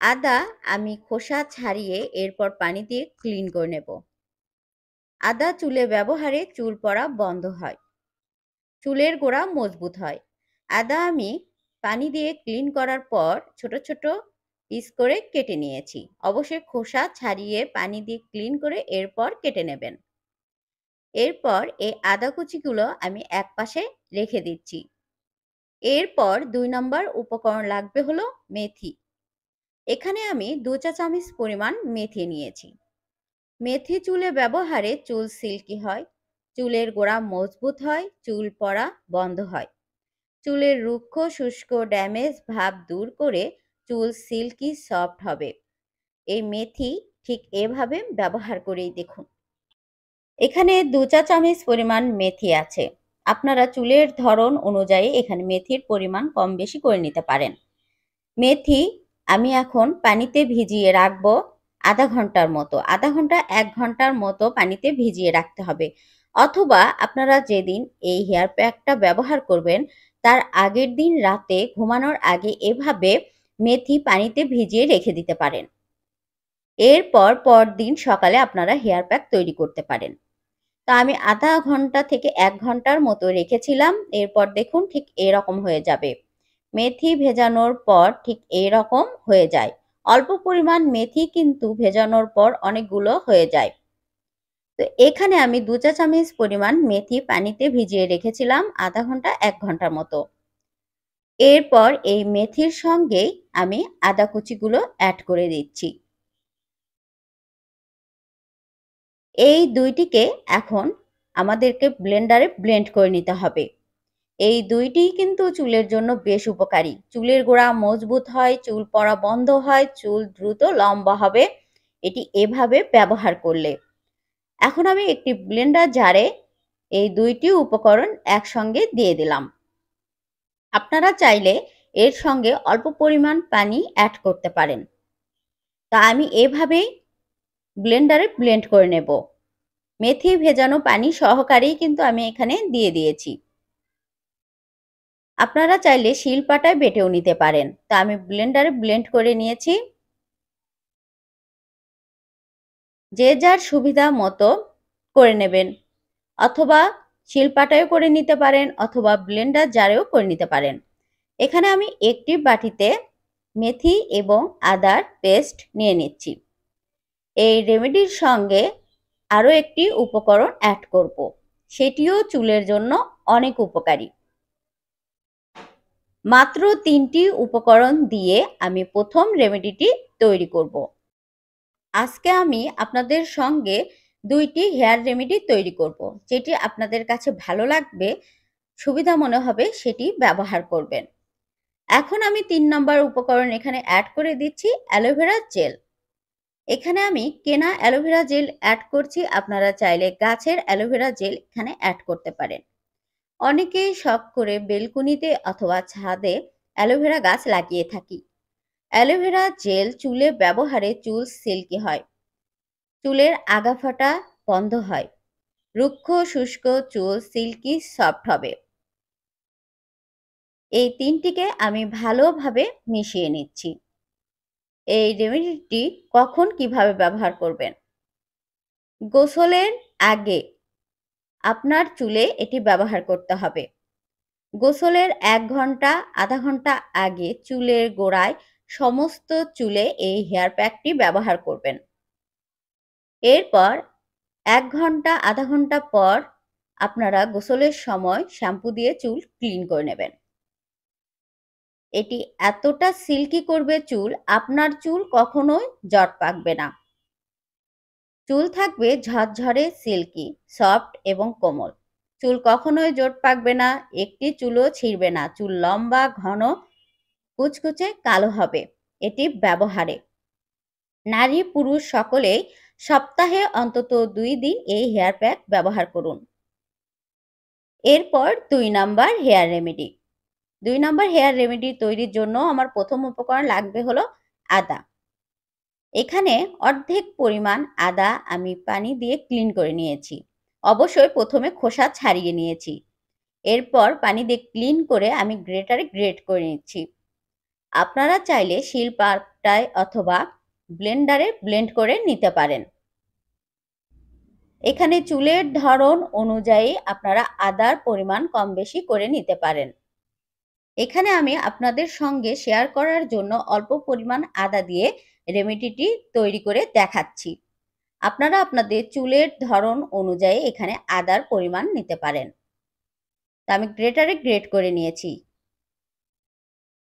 আদা আমি খোসা ছাড়িয়ে এরপর পানি দিয়ে ক্লিন করে নেব। আদা চুলে ব্যবহারে চুল পড়া বন্ধ হয়, চুলের গোড়া মজবুত হয়। আদা আমি পানি দিয়ে ক্লিন করার পর ছোট ছোট পিস করে কেটে নিয়েছি। অবশ্যই খোসা ছাড়িয়ে পানি দিয়ে ক্লিন করে এরপর কেটে নেবেন। এরপর এই আদা কুচিগুলো আমি একপাশে রেখে দিচ্ছি। এরপর ২ নম্বর উপকরণ লাগবে হলো মেথি। এখানে আমি ২ চা চামচ পরিমাণ মেথি নিয়েছি। মেথি চুলে ব্যবহারে চুল সিল্কি হয়, চুলের গোড়া মজবুত হয়, চুল পড়া বন্ধ হয়, চুলের রুক্ষ শুষ্ক ড্যামেজ ভাব দূর করে চুল সিল্কি সফট হবে। এই মেথি ঠিক এভাবে ব্যবহার করেই দেখুন। এখানে ২ চা চামচ পরিমাণ মেথি আছে। আপনারা চুলের ধরন অনুযায়ী এখানে মেথির পরিমাণ কম বেশি করে নিতে পারেন। মেথি আমি এখন পানিতে ভিজিয়ে রাখবো আধা ঘন্টার মতো। আধা ঘন্টা ১ ঘন্টার মতো পানিতে ভিজিয়ে রাখতে হবে। অথবা আপনারা যেদিন এই হেয়ার প্যাকটা ব্যবহার করবেন তার আগের দিন রাতে ঘুমানোর আগে এভাবে মেথি পানিতে ভিজিয়ে রেখে দিতে পারেন। এরপর পরদিন সকালে আপনারা হেয়ার প্যাক তৈরি করতে পারেন। তো আমি আধা ঘন্টা থেকে ১ ঘন্টার মতো রেখেছিলাম। এরপর দেখুন ঠিক এরকম হয়ে যাবে। মেথি ভেজানোর পর ঠিক এরকম হয়ে যায়। অল্প পরিমাণ মেথি কিন্তু ভেজানোর পর অনেকগুলো হয়ে যায়। তো এখানে আমি ২ চা চামচ পরিমাণ মেথি পানিতে ভিজিয়ে রেখেছিলাম আধা ঘন্টা ১ ঘন্টার মতো। এরপর এই মেথির সঙ্গেই আমি আদা কুচিগুলো অ্যাড করে দিচ্ছি। এই ২টিকে এখন আমাদেরকে ব্লেন্ডারে ব্লেন্ড করে নিতে হবে। এই ২টিই কিন্তু চুলের জন্য বেশ উপকারী। চুলের গোড়া মজবুত হয়, চুল পড়া বন্ধ হয়, চুল দ্রুত লম্বা হবে এটি এভাবে ব্যবহার করলে। এখন আমি একটি ব্লেন্ডার জারে এই ২টি উপকরণ একসঙ্গে দিয়ে দিলাম। আপনারা চাইলে এর সঙ্গে অল্প পরিমাণ পানি অ্যাড করতে পারেন। তা আমি এভাবেই ব্লেন্ডারে ব্লেন্ড করে নেব। মেথি ভেজানো পানি সহকারেই কিন্তু আমি এখানে দিয়ে দিয়েছি। আপনারা চাইলে শিলপাটায় বেটেও নিতে পারেন। তা আমি ব্লেন্ডারে ব্লেন্ড করে নিয়েছি। যে যার সুবিধা মতো করে নেবেন। অথবা শিলপাটায়ও করে নিতে পারেন অথবা ব্লেন্ডার জারেও করে নিতে পারেন। এখানে আমি একটি বাটিতে মেথি এবং আদার পেস্ট নিয়ে নিচ্ছি। এই রেমেডির সঙ্গে আরও একটি উপকরণ অ্যাড করব। সেটিও চুলের জন্য অনেক উপকারী। মাত্র ৩টি উপকরণ দিয়ে আমি প্রথম রেমেডিটি তৈরি করব। আজকে আমি আপনাদের সঙ্গে ২টি হেয়ার রেমেডি তৈরি করব। যেটি আপনাদের কাছে ভালো লাগবে, সুবিধা মনে হবে সেটি ব্যবহার করবেন। এখন আমি ৩ নম্বর উপকরণ এখানে অ্যাড করে দিচ্ছি অ্যালোভেরা জেল। এখানে আমি কেনা অ্যালোভেরা জেল অ্যাড করছি। আপনারা চাইলে গাছের অ্যালোভেরা জেল এখানে অ্যাড করতে পারেন। অনেকেই শখ করে বেলকুনিতে অথবা ছাদে অ্যালোভেরা গাছ লাগিয়ে থাকি। অ্যালোভেরা জেল চুলে ব্যবহারে চুল সিল্কি হয়, চুলের আগাফাটা বন্ধ হয়, রুক্ষ শুষ্ক চুল সিল্কি সফট হবে। এই ৩টিকে আমি ভালোভাবে মিশিয়ে নিচ্ছি। এই রেমেডিটি কখন কিভাবে ব্যবহার করবেন? গোসলের আগে আপনার চুলে এটি ব্যবহার করতে হবে। গোসলের ১ ঘন্টা আধা ঘন্টা আগে চুলের গোড়ায় সমস্ত চুলে এই হেয়ার প্যাকটি ব্যবহার করবেন। এরপর ১ ঘন্টা আধা ঘন্টা পর আপনারা গোসলের সময় শ্যাম্পু দিয়ে চুল ক্লিন করে নেবেন। এটি এতটা সিল্কি করবে চুল, আপনার চুল কখনোই জট পাকবে না। চুল থাকবে ঝরঝরে সিল্কি, সফট এবং কোমল। চুল কখনোই জট পাকবে না, একটি চুলও ছিঁড়বে না। চুল লম্বা, ঘন, কুচকুচে কালো হবে এটি ব্যবহারে। নারী পুরুষ সকলেই সপ্তাহে অন্তত ২ দিন এই হেয়ার প্যাক ব্যবহার করুন। এরপর ২ number hair remedy. ২ number hair remedy তৈরির জন্য আমার প্রথম উপকরণ লাগবে হলো আদা। এখানে অর্ধেক পরিমাণ আদা আমি পানি দিয়ে ক্লিন করে নিয়েছি। অবশ্যই প্রথমে খোসা ছাড়িয়ে নিয়েছি। এরপর পানি দিয়ে ক্লিন করে আমি গ্রেটারে গ্রেট করে নিচ্ছি। আপনারা চাইলে শিলপাটা শিলনোড়ায় অথবা ব্লেন্ডারে ব্লেন্ড করে নিতে পারেন। এখানে চুলের ধরন অনুযায়ী আপনারা আদার পরিমাণ কম বেশি করে নিতে পারেন। এখানে আমি আপনাদের সঙ্গে শেয়ার করার জন্য অল্প পরিমাণ আদা দিয়ে রেমেডিটি তৈরি করে দেখাচ্ছি। আপনারা আপনাদের চুলের ধরন অনুযায়ী এখানে আদার পরিমাণ নিতে পারেন। তা আমি গ্রেটারে গ্রেট করে নিয়েছি।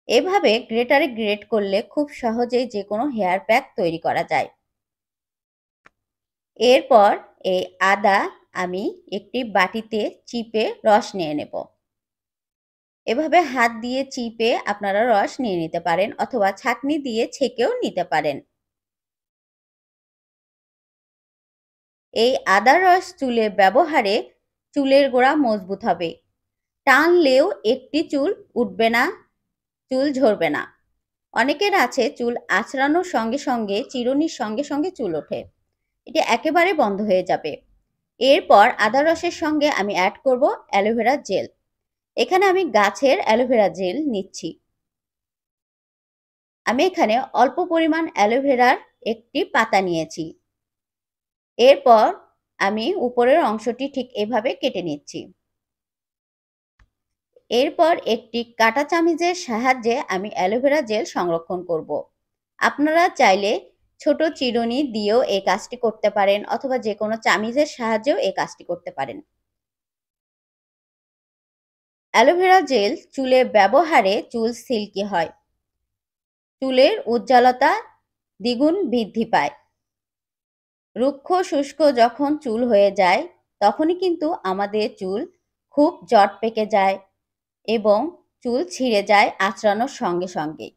এভাবে গ্রেটারে গ্রেট করলে খুব সহজেই যে কোনো হেয়ার প্যাক তৈরি করা যায়। এরপর এই আদা আমি একটি বাটিতে চিপে রস নিয়ে নেব। এভাবে হাত দিয়ে চিপে আপনারা রস নিয়ে নিতে পারেন অথবা ছাঁকনি দিয়ে ছেঁকেও নিতে পারেন। এই আদার রস চুলে ব্যবহারে চুলের গোড়া মজবুত হবে। টানলেও একটি চুল উঠবে না, চুল ঝরবে না। অনেকের আছে চুল আঁচড়ানোর সঙ্গে সঙ্গে চিরুনির সঙ্গে সঙ্গে চুল ওঠে, এটি একেবারে বন্ধ হয়ে যাবে। এরপর আদা রসের সঙ্গে আমি অ্যাড করব অ্যালোভেরা জেল। এখানে আমি গাছের অ্যালোভেরা জেল নিচ্ছি। আমি এখানে অল্প পরিমাণ অ্যালোভেরার একটি পাতা নিয়েছি। এরপর আমি উপরের অংশটি ঠিক এভাবে কেটে নিচ্ছি। এরপর একটি কাঁটা চামিচের সাহায্যে আমি অ্যালোভেরা জেল সংরক্ষণ করব। আপনারা চাইলে ছোট চিরুনি দিয়েও এই কাজটি করতে পারেন অথবা যে কোনো চামিচের সাহায্যেও এই কাজটি করতে পারেন। অ্যালোভেরা জেল চুলে ব্যবহারে চুল সিল্কি হয়, চুলের উজ্জ্বলতা দ্বিগুণ বৃদ্ধি পায়। রুক্ষ শুষ্ক যখন চুল হয়ে যায় তখনই কিন্তু আমাদের চুল খুব জট পেকে যায় এবং চুল ছিঁড়ে যায় আঁচড়ানোর সঙ্গে সঙ্গে।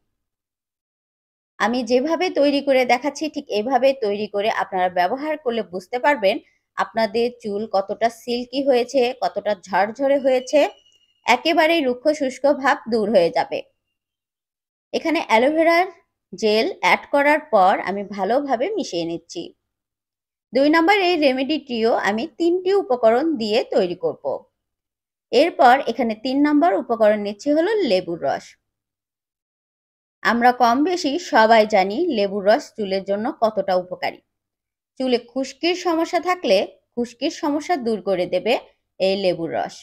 আমি যেভাবে তৈরি করে দেখাচ্ছি ঠিক এভাবে তৈরি করে আপনারা ব্যবহার করলে বুঝতে পারবেন আপনাদের চুল কতটা সিল্কি হয়েছে, কতটা ঝরঝরে হয়েছে, একেবারেই রুক্ষ শুষ্ক ভাব দূর হয়ে যাবে। এখানে অ্যালোভেরার জেল অ্যাড করার পর আমি ভালোভাবে মিশিয়ে নিচ্ছি। 2 নম্বর এই রেমেডিটিও আমি 3টি উপকরণ দিয়ে তৈরি করব। এরপর এখানে 3 নম্বর উপকরণ নিচ্ছি হলো লেবুর রস। আমরা কম বেশি সবাই জানি লেবুর রস চুলের জন্য কতটা উপকারী। চুলে খুশকির সমস্যা থাকলে খুশকির সমস্যা দূর করে দেবে এই লেবুর রস।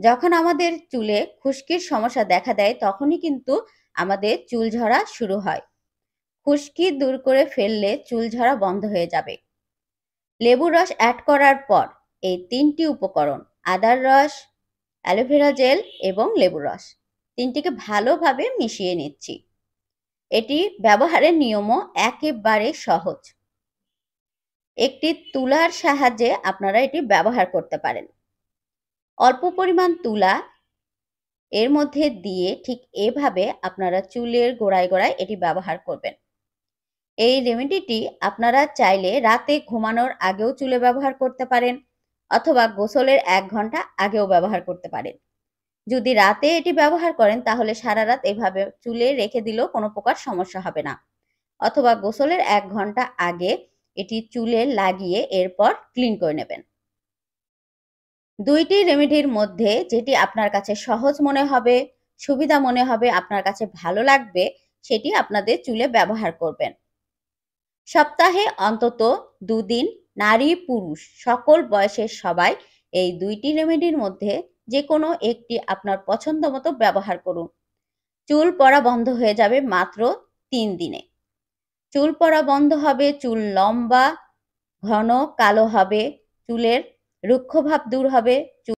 যখন আমাদের চুলে খুশকির সমস্যা দেখা দেয় তখনই কিন্তু আমাদের চুল ঝরা শুরু হয়। খুশকি দূর করে ফেললে চুল ঝরা বন্ধ হয়ে যাবে। লেবুর রস অ্যাড করার পর এই 3টি উপকরণ আদার রস, অ্যালোভেরা জেল এবং লেবুর রস 3টিকে ভালোভাবে মিশিয়ে নিচ্ছি। এটি ব্যবহারের নিয়মও একেবারে সহজ। একটি তুলার সাহায্যে আপনারা এটি ব্যবহার করতে পারেন। অল্প পরিমাণ তুলা এর মধ্যে দিয়ে ঠিক এভাবে আপনারা চুলের গোড়ায় গোড়ায় এটি ব্যবহার করবেন। এই রেমেডিটি আপনারা চাইলে রাতে ঘুমানোর আগেও চুলে ব্যবহার করতে পারেন অথবা গোসলের 1 ঘন্টা আগেও ব্যবহার করতে পারেন। যদি রাতে এটি ব্যবহার করেন তাহলে সারা রাত এভাবে চুলে রেখে দিলেও কোনো প্রকার সমস্যা হবে না, অথবা গোসলের 1 ঘন্টা আগে এটি চুলে লাগিয়ে এরপর ক্লিন করে নেবেন। 2টি রেমেডির মধ্যে যেটি আপনার কাছে সহজ মনে হবে, সুবিধা মনে হবে, আপনার কাছে ভালো লাগবে সেটি আপনাদের চুলে ব্যবহার করবেন। সপ্তাহে অন্তত 2 দিন নারী পুরুষ সকল বয়সের সবাই এই 2টি রেমেডির মধ্যে যে কোনো একটি আপনার পছন্দ মতো ব্যবহার করুন। চুল পড়া বন্ধ হয়ে যাবে মাত্র 3 দিনে। চুল পড়া বন্ধ হবে, চুল লম্বা ঘন কালো হবে, চুলের রুক্ষ ভাব দূর হবে।